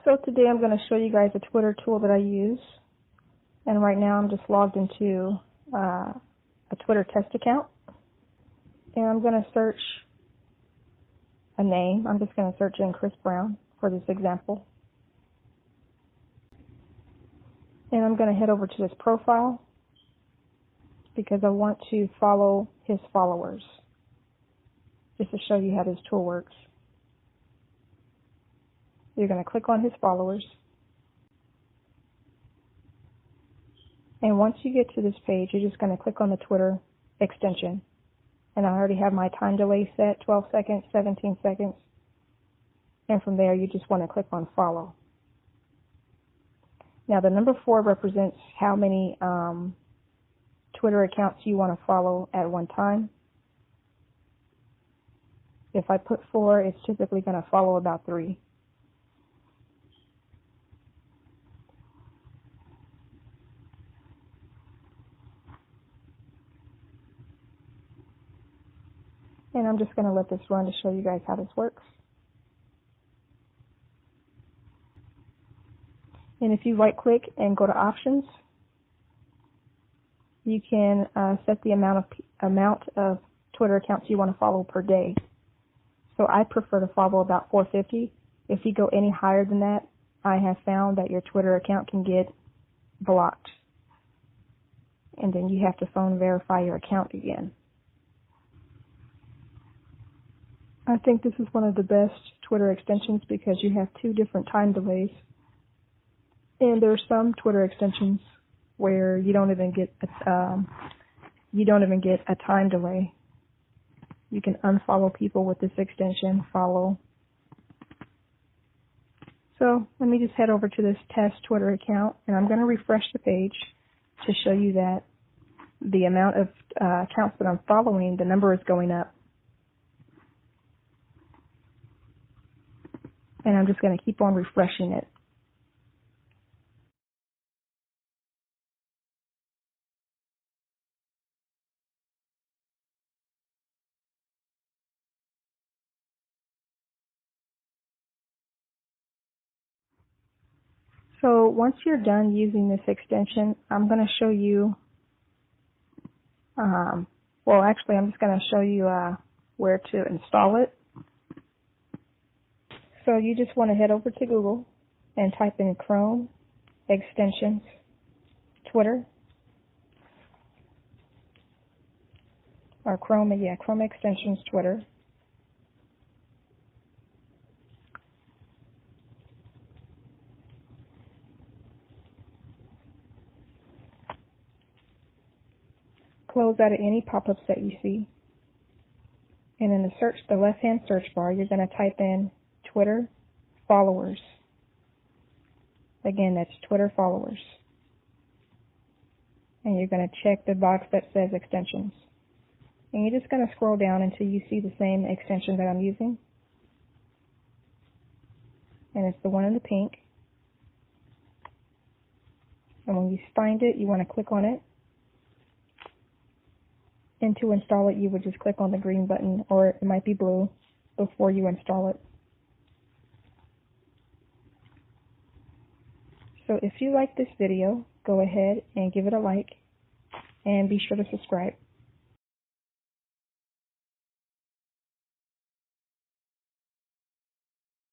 So today I'm going to show you guys a Twitter tool that I use. And right now I'm just logged into a Twitter test account. And I'm going to search a name. I'm just going to search in Chris Brown for this example. And I'm going to head over to his profile because I want to follow his followers, just to show you how this tool works. You're going to click on his followers. And once you get to this page, you're just going to click on the Twitter extension. And I already have my time delay set, 12 seconds, 17 seconds. And from there, you just want to click on follow. Now, the number 4 represents how many Twitter accounts you want to follow at one time. If I put 4, it's typically going to follow about 3. And I'm just going to let this run to show you guys how this works. And if you right click and go to options, you can set the amount of Twitter accounts you want to follow per day. So I prefer to follow about 450. If you go any higher than that, I have found that your Twitter account can get blocked. And then you have to phone verify your account again. I think this is one of the best Twitter extensions because you have 2 different time delays. And there are some Twitter extensions where you don't even get a time delay. You can unfollow people with this extension, follow. So let me just head over to this test Twitter account, and I'm going to refresh the page to show you that the amount of accounts that I'm following, the number is going up. And I'm just going to keep on refreshing it. So once you're done using this extension, I'm going to show you, I'm just going to show you where to install it. So you just want to head over to Google and type in Chrome extensions Twitter, or Chrome extensions Twitter. Close out of any pop-ups that you see. And in the left-hand search bar, you're going to type in Twitter followers. Again, that's Twitter followers. And you're going to check the box that says extensions. And you're just going to scroll down until you see the same extension that I'm using. And it's the one in the pink. And when you find it, you want to click on it. And to install it, you would just click on the green button, or it might be blue, before you install it. So if you like this video, go ahead and give it a like, and be sure to subscribe.